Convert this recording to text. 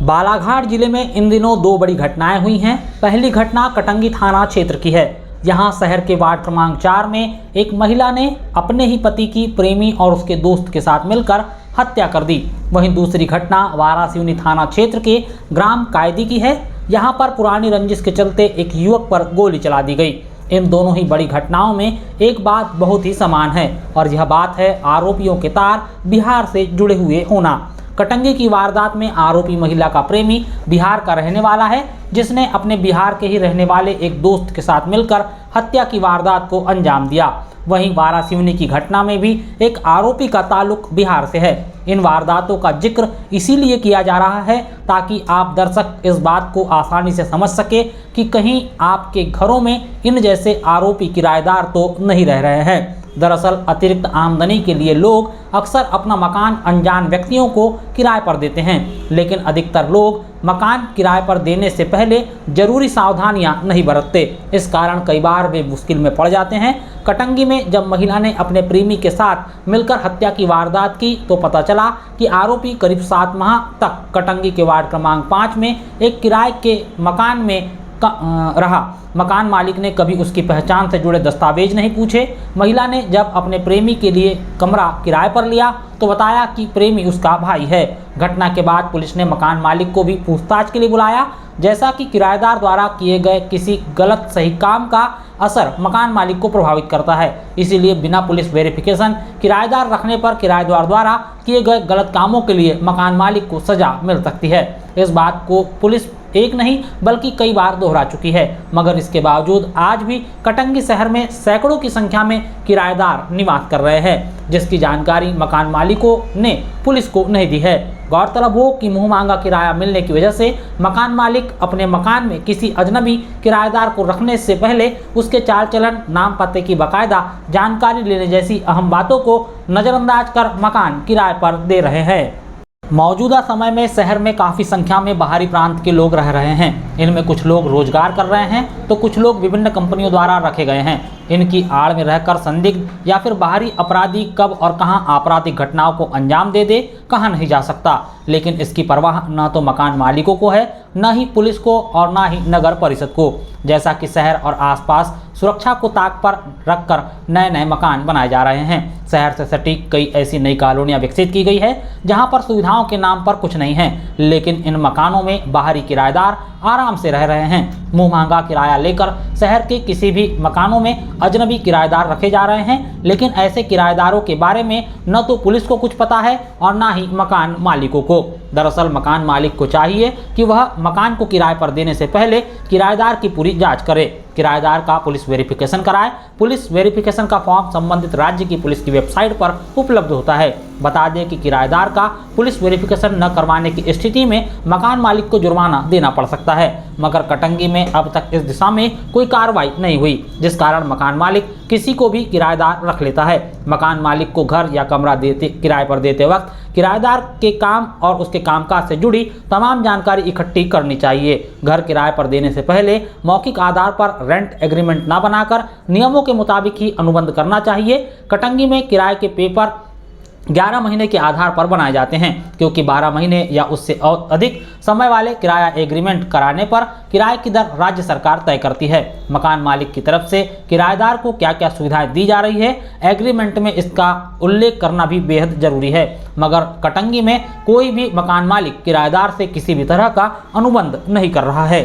बालाघाट जिले में इन दिनों दो बड़ी घटनाएं हुई हैं। पहली घटना कटंगी थाना क्षेत्र की है। यहां शहर के वार्ड क्रमांक 4 में एक महिला ने अपने ही पति की प्रेमी और उसके दोस्त के साथ मिलकर हत्या कर दी। वहीं दूसरी घटना वारासिवनी थाना क्षेत्र के ग्राम कायदी की है। यहां पर पुरानी रंजिश के चलते एक युवक पर गोली चला दी गई। इन दोनों ही बड़ी घटनाओं में एक बात बहुत ही समान है और यह बात है आरोपियों के तार बिहार से जुड़े हुए होना। कटंगी की वारदात में आरोपी महिला का प्रेमी बिहार का रहने वाला है, जिसने अपने बिहार के ही रहने वाले एक दोस्त के साथ मिलकर हत्या की वारदात को अंजाम दिया। वहीं वारासिवनी की घटना में भी एक आरोपी का ताल्लुक बिहार से है। इन वारदातों का जिक्र इसीलिए किया जा रहा है ताकि आप दर्शक इस बात को आसानी से समझ सके कि कहीं आपके घरों में इन जैसे आरोपी किराएदार तो नहीं रह रहे हैं। दरअसल अतिरिक्त आमदनी के लिए लोग अक्सर अपना मकान अनजान व्यक्तियों को किराए पर देते हैं, लेकिन अधिकतर लोग मकान किराए पर देने से पहले जरूरी सावधानियां नहीं बरतते। इस कारण कई बार वे मुश्किल में पड़ जाते हैं। कटंगी में जब महिला ने अपने प्रेमी के साथ मिलकर हत्या की वारदात की तो पता चला कि आरोपी करीब 7 माह तक कटंगी के वार्ड क्रमांक 5 में एक किराए के मकान में रहा। मकान मालिक ने कभी उसकी पहचान से जुड़े दस्तावेज नहीं पूछे। महिला ने जब अपने प्रेमी के लिए कमरा किराए पर लिया तो बताया कि प्रेमी उसका भाई है। घटना के बाद पुलिस ने मकान मालिक को भी पूछताछ के लिए बुलाया। जैसा कि किराएदार द्वारा किए गए किसी गलत सही काम का असर मकान मालिक को प्रभावित करता है, इसीलिए बिना पुलिस वेरिफिकेशन किराएदार रखने पर किराएदार द्वारा किए गए गलत कामों के लिए मकान मालिक को सजा मिल सकती है। इस बात को पुलिस एक नहीं बल्कि कई बार दोहरा चुकी है, मगर इसके बावजूद आज भी कटंगी शहर में सैकड़ों की संख्या में किराएदार निवास कर रहे हैं, जिसकी जानकारी मकान मालिकों ने पुलिस को नहीं दी है। गौरतलब हो कि मुंह मांगा किराया मिलने की वजह से मकान मालिक अपने मकान में किसी अजनबी किराएदार को रखने से पहले उसके चाल चलन, नाम पते की बाकायदा जानकारी लेने जैसी अहम बातों को नज़रअंदाज कर मकान किराए पर दे रहे हैं। मौजूदा समय में शहर में काफ़ी संख्या में बाहरी प्रांत के लोग रह रहे हैं। इनमें कुछ लोग रोजगार कर रहे हैं तो कुछ लोग विभिन्न कंपनियों द्वारा रखे गए हैं। इनकी आड़ में रहकर संदिग्ध या फिर बाहरी अपराधी कब और कहां आपराधिक घटनाओं को अंजाम दे कहां नहीं जा सकता, लेकिन इसकी परवाह न तो मकान मालिकों को है, न ही पुलिस को और न ही नगर परिषद को। जैसा कि शहर और आसपास सुरक्षा को ताक पर रखकर नए नए मकान बनाए जा रहे हैं। शहर से सटीक कई ऐसी नई कॉलोनियां विकसित की गई है जहां पर सुविधाओं के नाम पर कुछ नहीं है, लेकिन इन मकानों में बाहरी किराएदार आराम से रह रहे हैं। मुंह महंगा किराया लेकर शहर के किसी भी मकानों में अजनबी किराएदार रखे जा रहे हैं, लेकिन ऐसे किराएदारों के बारे में न तो पुलिस को कुछ पता है और न ही मकान मालिकों को। दरअसल मकान मालिक को चाहिए कि वह मकान को किराए पर देने से पहले किराएदार की पूरी जांच करे, किराएदार का पुलिस वेरिफिकेशन कराए। पुलिस वेरिफिकेशन का फॉर्म संबंधित राज्य की पुलिस की वेबसाइट पर उपलब्ध होता है। बता दें कि किराएदार का पुलिस वेरिफिकेशन न करवाने की स्थिति में मकान मालिक को जुर्माना देना पड़ सकता है, मगर कटंगी में अब तक इस दिशा में कोई कार्रवाई नहीं हुई, जिस कारण मकान मालिक किसी को भी किराएदार रख लेता है। मकान मालिक को घर या कमरा किराए पर देते वक्त किराएदार के काम और उसके कामकाज से जुड़ी तमाम जानकारी इकट्ठी करनी चाहिए। घर किराए पर देने से पहले मौखिक आधार पर रेंट एग्रीमेंट न बनाकर नियमों के मुताबिक ही अनुबंध करना चाहिए। कटंगी में किराए के पेपर 11 महीने के आधार पर बनाए जाते हैं, क्योंकि 12 महीने या उससे अधिक समय वाले किराया एग्रीमेंट कराने पर किराए की दर राज्य सरकार तय करती है। मकान मालिक की तरफ से किराएदार को क्या क्या सुविधाएं दी जा रही है, एग्रीमेंट में इसका उल्लेख करना भी बेहद जरूरी है। मगर कटंगी में कोई भी मकान मालिक किराएदार से किसी भी तरह का अनुबंध नहीं कर रहा है।